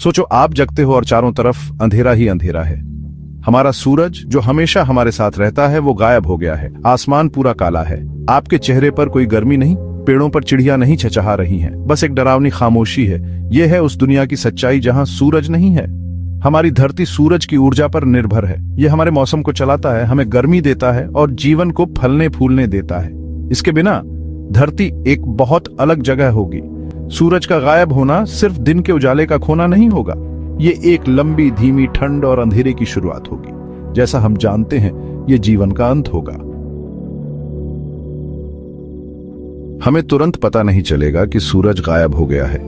सोचो आप जगते हो और चारों तरफ अंधेरा ही अंधेरा है। हमारा सूरज जो हमेशा हमारे साथ रहता है वो गायब हो गया है। आसमान पूरा काला है। आपके चेहरे पर कोई गर्मी नहीं, पेड़ों पर चिड़िया नहीं चहचहा रही हैं, बस एक डरावनी खामोशी है। यह है उस दुनिया की सच्चाई जहां सूरज नहीं है। हमारी धरती सूरज की ऊर्जा पर निर्भर है। यह हमारे मौसम को चलाता है, हमें गर्मी देता है और जीवन को फलने फूलने देता है। इसके बिना धरती एक बहुत अलग जगह होगी। सूरज का गायब होना सिर्फ दिन के उजाले का खोना नहीं होगा, ये एक लंबी धीमी ठंड और अंधेरे की शुरुआत होगी। जैसा हम जानते हैं, ये जीवन का अंत होगा। हमें तुरंत पता नहीं चलेगा कि सूरज गायब हो गया है।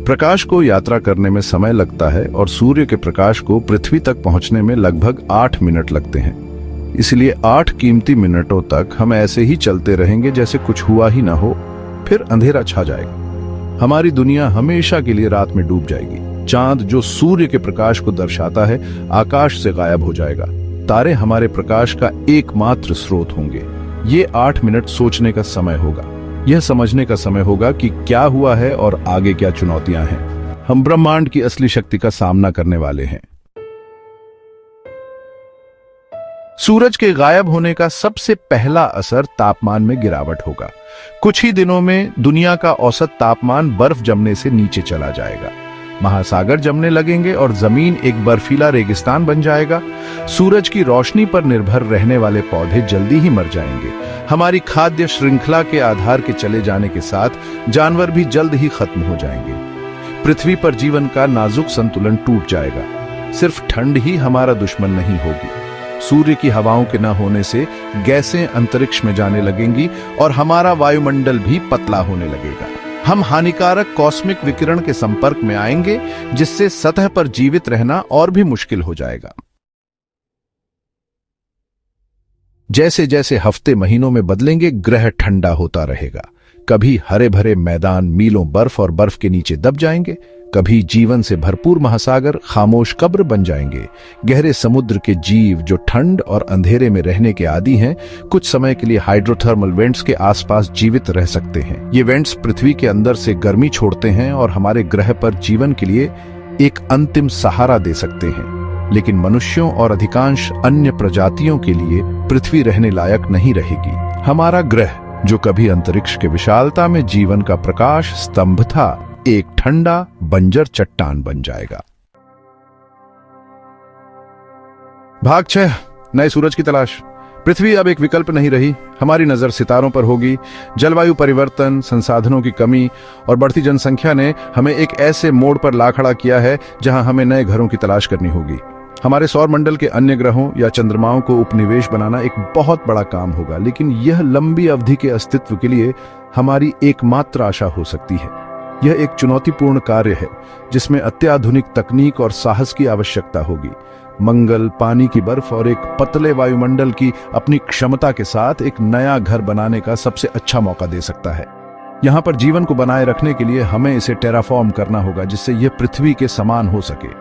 प्रकाश को यात्रा करने में समय लगता है और सूर्य के प्रकाश को पृथ्वी तक पहुंचने में लगभग 8 मिनट लगते हैं। इसलिए 8 कीमती मिनटों तक हम ऐसे ही चलते रहेंगे जैसे कुछ हुआ ही ना हो। फिर अंधेरा छा जाएगा। हमारी दुनिया हमेशा के लिए रात में डूब जाएगी। चांद जो सूर्य के प्रकाश को दर्शाता है, आकाश से गायब हो जाएगा। तारे हमारे प्रकाश का एकमात्र स्रोत होंगे। ये 8 मिनट सोचने का समय होगा। यह समझने का समय होगा कि क्या हुआ है और आगे क्या चुनौतियां हैं। हम ब्रह्मांड की असली शक्ति का सामना करने वाले हैं। सूरज के गायब होने का सबसे पहला असर तापमान में गिरावट होगा। कुछ ही दिनों में दुनिया का औसत तापमान बर्फ जमने से नीचे चला जाएगा। महासागर जमने लगेंगे और जमीन एक बर्फीला रेगिस्तान बन जाएगा। सूरज की रोशनी पर निर्भर रहने वाले पौधे जल्दी ही मर जाएंगे। हमारी खाद्य श्रृंखला के आधार के चले जाने के साथ जानवर भी जल्द ही खत्म हो जाएंगे। पृथ्वी पर जीवन का नाजुक संतुलन टूट जाएगा। सिर्फ ठंड ही हमारा दुश्मन नहीं होगी। सूर्य की हवाओं के न होने से गैसें अंतरिक्ष में जाने लगेंगी और हमारा वायुमंडल भी पतला होने लगेगा। हम हानिकारक कॉस्मिक विकिरण के संपर्क में आएंगे, जिससे सतह पर जीवित रहना और भी मुश्किल हो जाएगा। जैसे जैसे हफ्ते महीनों में बदलेंगे, ग्रह ठंडा होता रहेगा। कभी हरे भरे मैदान मीलों बर्फ और बर्फ के नीचे दब जाएंगे, कभी जीवन से भरपूर महासागर खामोश कब्र बन जाएंगे। गहरे समुद्र के जीव जो ठंड और अंधेरे में रहने के आदी हैं, कुछ समय के लिए हाइड्रोथर्मल वेंट्स के आसपास जीवित रह सकते हैं। ये वेंट्स पृथ्वी के अंदर से गर्मी छोड़ते हैं और हमारे ग्रह पर जीवन के लिए एक अंतिम सहारा दे सकते हैं। लेकिन मनुष्यों और अधिकांश अन्य प्रजातियों के लिए पृथ्वी रहने लायक नहीं रहेगी। हमारा ग्रह, जो कभी अंतरिक्ष के विशालता में जीवन का प्रकाश स्तंभ था, एक ठंडा बंजर चट्टान बन जाएगा। भाग 6, नए सूरज की तलाश। पृथ्वी अब एक विकल्प नहीं रही। हमारी नजर सितारों पर होगी। जलवायु परिवर्तन, संसाधनों की कमी और बढ़ती जनसंख्या ने हमें एक ऐसे मोड़ पर ला खड़ा किया है जहां हमें नए घरों की तलाश करनी होगी। हमारे सौर मंडल के अन्य ग्रहों या चंद्रमाओं को उपनिवेश बनाना एक बहुत बड़ा काम होगा, लेकिन यह लंबी अवधि के अस्तित्व के लिए हमारी एकमात्र आशा हो सकती है। यह एक चुनौतीपूर्ण कार्य है जिसमें अत्याधुनिक तकनीक और साहस की आवश्यकता होगी। मंगल, पानी की बर्फ और एक पतले वायुमंडल की अपनी क्षमता के साथ एक नया घर बनाने का सबसे अच्छा मौका दे सकता है। यहाँ पर जीवन को बनाए रखने के लिए हमें इसे टेराफॉर्म करना होगा, जिससे यह पृथ्वी के समान हो सके।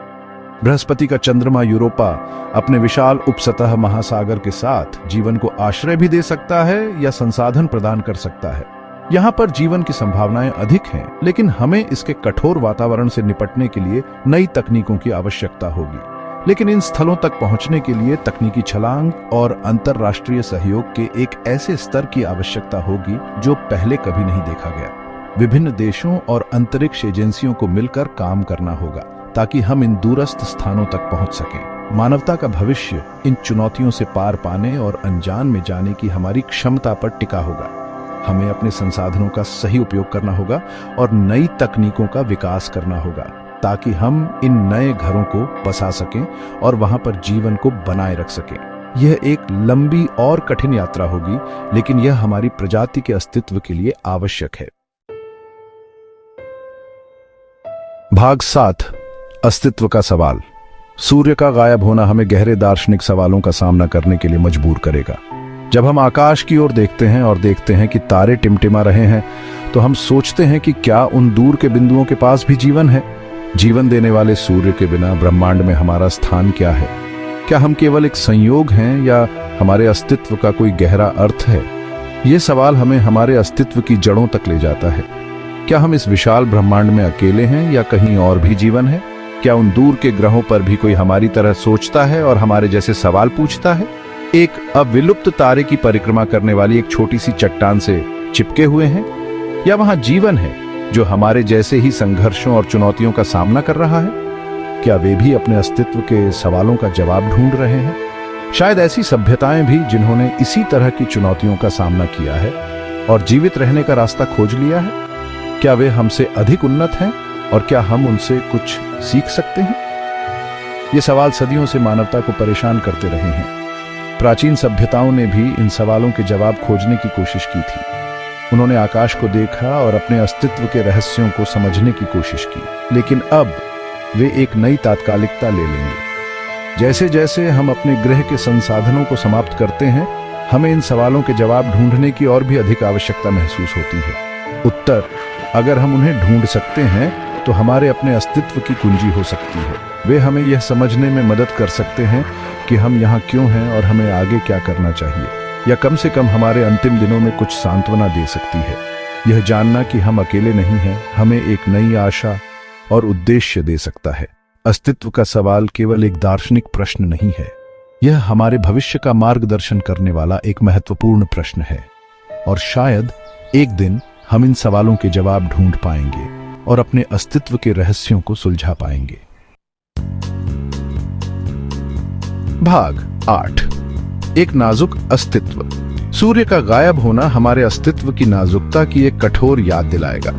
बृहस्पति का चंद्रमा यूरोपा अपने विशाल उपसतह महासागर के साथ जीवन को आश्रय भी दे सकता है या संसाधन प्रदान कर सकता है। यहाँ पर जीवन की संभावनाएं अधिक हैं, लेकिन हमें इसके कठोर वातावरण से निपटने के लिए नई तकनीकों की आवश्यकता होगी। लेकिन इन स्थलों तक पहुंचने के लिए तकनीकी छलांग और अंतरराष्ट्रीय सहयोग के एक ऐसे स्तर की आवश्यकता होगी जो पहले कभी नहीं देखा गया। विभिन्न देशों और अंतरिक्ष एजेंसियों को मिलकर काम करना होगा ताकि हम इन दूरस्थ स्थानों तक पहुंच सकें। मानवता का भविष्य इन चुनौतियों से पार पाने और अनजान में जाने की हमारी क्षमता पर टिका होगा। हमें अपने संसाधनों का सही उपयोग करना होगा और नई तकनीकों का विकास करना होगा ताकि हम इन नए घरों को बसा सकें और वहां पर जीवन को बनाए रख सकें। यह एक लंबी और कठिन यात्रा होगी, लेकिन यह हमारी प्रजाति के अस्तित्व के लिए आवश्यक है। भाग 7, अस्तित्व का सवाल। सूर्य का गायब होना हमें गहरे दार्शनिक सवालों का सामना करने के लिए मजबूर करेगा। जब हम आकाश की ओर देखते हैं और देखते हैं कि तारे टिमटिमा रहे हैं, तो हम सोचते हैं कि क्या उन दूर के बिंदुओं के पास भी जीवन है? जीवन देने वाले सूर्य के बिना ब्रह्मांड में हमारा स्थान क्या है? क्या हम केवल एक संयोग हैं या हमारे अस्तित्व का कोई गहरा अर्थ है? ये सवाल हमें हमारे अस्तित्व की जड़ों तक ले जाता है। क्या हम इस विशाल ब्रह्मांड में अकेले हैं या कहीं और भी जीवन है? क्या उन दूर के ग्रहों पर भी कोई हमारी तरह सोचता है और हमारे जैसे सवाल पूछता है? एक अविलुप्त तारे की परिक्रमा करने वाली एक छोटी सी चट्टान से चिपके हुए हैं, या वहां जीवन है जो हमारे जैसे ही संघर्षों और चुनौतियों का सामना कर रहा है? क्या वे भी अपने अस्तित्व के सवालों का जवाब ढूंढ रहे हैं? शायद ऐसी सभ्यताएं भी जिन्होंने इसी तरह की चुनौतियों का सामना किया है और जीवित रहने का रास्ता खोज लिया है, क्या वे हमसे अधिक उन्नत हैं और क्या हम उनसे कुछ सीख सकते हैं? ये सवाल सदियों से मानवता को परेशान करते रहे हैं। प्राचीन सभ्यताओं ने भी इन सवालों के जवाब खोजने की कोशिश की थी। उन्होंने आकाश को देखा और अपने अस्तित्व के रहस्यों को समझने की कोशिश की, लेकिन अब वे एक नई तात्कालिकता ले लेंगे। जैसे जैसे हम अपने ग्रह के संसाधनों को समाप्त करते हैं, हमें इन सवालों के जवाब ढूंढने की और भी अधिक आवश्यकता महसूस होती है। उत्तर, अगर हम उन्हें ढूंढ सकते हैं तो हमारे अपने अस्तित्व की कुंजी हो सकती है। वे हमें यह समझने में मदद कर सकते हैं कि हम यहाँ क्यों हैं और हमें आगे क्या करना चाहिए, या कम से कम हमारे अंतिम दिनों में कुछ सांत्वना दे सकती है। यह जानना कि हम अकेले नहीं हैं हमें एक नई आशा और उद्देश्य दे सकता है। अस्तित्व का सवाल केवल एक दार्शनिक प्रश्न नहीं है, यह हमारे भविष्य का मार्गदर्शन करने वाला एक महत्वपूर्ण प्रश्न है। और शायद एक दिन हम इन सवालों के जवाब ढूंढ पाएंगे और अपने अस्तित्व के रहस्यों को सुलझा पाएंगे। भाग 8, एक नाजुक अस्तित्व। सूर्य का गायब होना हमारे अस्तित्व की नाजुकता की एक कठोर याद दिलाएगा।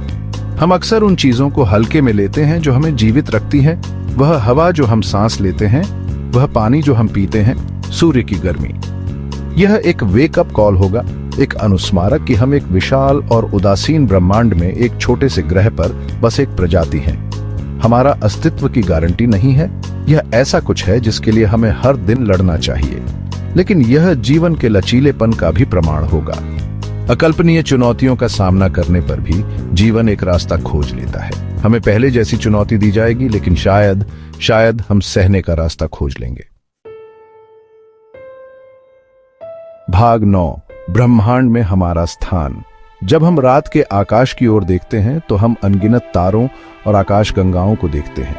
हम अक्सर उन चीजों को हल्के में लेते हैं जो हमें जीवित रखती हैं, वह हवा जो हम सांस लेते हैं, वह पानी जो हम पीते हैं, सूर्य की गर्मी। यह एक वेकअप कॉल होगा, एक अनुस्मारक कि हम एक विशाल और उदासीन ब्रह्मांड में एक छोटे से ग्रह पर बस एक प्रजाति हैं। हमारा अस्तित्व की गारंटी नहीं है, यह ऐसा कुछ है जिसके लिए हमें हर दिन लड़ना चाहिए, लेकिन यह जीवन के लचीलेपन का भी प्रमाण होगा। अकल्पनीय चुनौतियों का सामना करने पर भी जीवन एक रास्ता खोज लेता है। हमें पहले जैसी चुनौती दी जाएगी, लेकिन शायद हम सहने का रास्ता खोज लेंगे। भाग 9, ब्रह्मांड में हमारा स्थान। जब हम रात के आकाश की ओर देखते हैं तो हम अनगिनत तारों और आकाश गंगाओं को देखते हैं।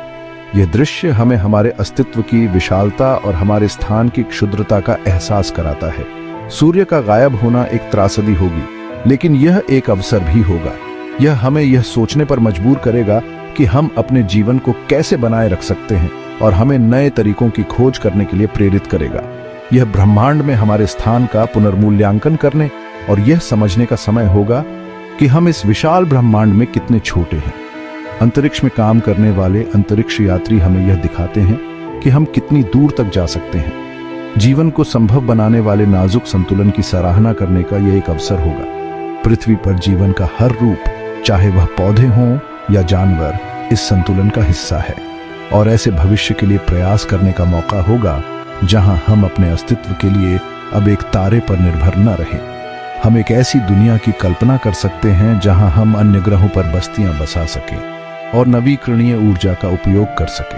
यह दृश्य हमें हमारे अस्तित्व की विशालता और हमारे स्थान की क्षुद्रता का एहसास कराता है। सूर्य का गायब होना एक त्रासदी होगी, लेकिन यह एक अवसर भी होगा। यह हमें यह सोचने पर मजबूर करेगा कि हम अपने जीवन को कैसे बनाए रख सकते हैं और हमें नए तरीकों की खोज करने के लिए प्रेरित करेगा। यह ब्रह्मांड में हमारे स्थान का पुनर्मूल्यांकन करने और यह समझने का समय होगा कि हम इस विशाल ब्रह्मांड में कितने छोटे हैं। अंतरिक्ष में काम करने वाले अंतरिक्ष यात्री हमें यह दिखाते हैं कि हम कितनी दूर तक जा सकते हैं। जीवन को संभव बनाने वाले नाजुक संतुलन की सराहना करने का यह एक अवसर होगा। पृथ्वी पर जीवन का हर रूप, चाहे वह पौधे हों या जानवर, इस संतुलन का हिस्सा है, और ऐसे भविष्य के लिए प्रयास करने का मौका होगा जहां हम अपने अस्तित्व के लिए अब एक तारे पर निर्भर न रहें। हम एक ऐसी दुनिया की कल्पना कर सकते हैं जहां हम अन्य ग्रहों पर बस्तियां बसा सकें और नवीकरणीय ऊर्जा का उपयोग कर सकें।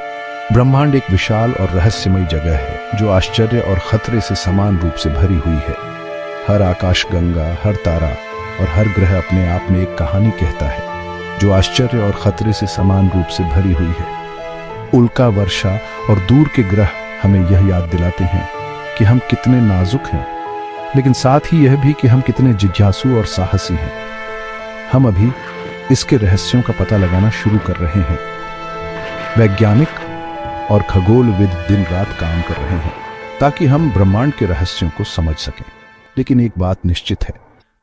ब्रह्मांड एक विशाल और रहस्यमय जगह है जो आश्चर्य और खतरे से समान रूप से भरी हुई है। हर आकाशगंगा, हर तारा और हर ग्रह अपने आप में एक कहानी कहता है जो आश्चर्य और खतरे से समान रूप से भरी हुई है। उल्का वर्षा और दूर के ग्रह हमें यह याद दिलाते हैं कि हम कितने नाजुक हैं, लेकिन साथ ही यह भी कि हम कितने जिज्ञासु और साहसी हैं। हम अभी इसके रहस्यों का पता लगाना शुरू कर रहे हैं। वैज्ञानिक और खगोलविद दिन रात काम कर रहे हैं ताकि हम ब्रह्मांड के रहस्यों को समझ सकें। लेकिन एक बात निश्चित है,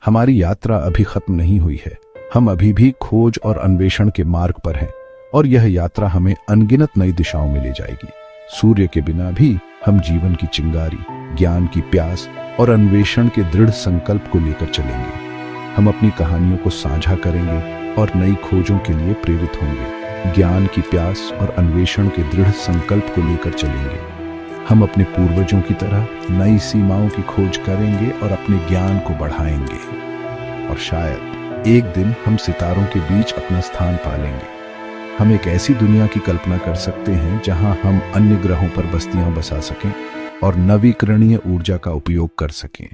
हमारी यात्रा अभी खत्म नहीं हुई है। हम अभी भी खोज और अन्वेषण के मार्ग पर हैं, और यह यात्रा हमें अनगिनत नई दिशाओं में ले जाएगी। सूर्य के बिना भी हम जीवन की चिंगारी, ज्ञान की प्यास और अन्वेषण के दृढ़ संकल्प को लेकर चलेंगे। हम अपनी कहानियों को साझा करेंगे और नई खोजों के लिए प्रेरित होंगे। ज्ञान की प्यास और अन्वेषण के दृढ़ संकल्प को लेकर चलेंगे। हम अपने पूर्वजों की तरह नई सीमाओं की खोज करेंगे और अपने ज्ञान को बढ़ाएंगे, और शायद एक दिन हम सितारों के बीच अपना स्थान पा लेंगे। हम एक ऐसी दुनिया की कल्पना कर सकते हैं जहां हम अन्य ग्रहों पर बस्तियां बसा सकें और नवीकरणीय ऊर्जा का उपयोग कर सकें।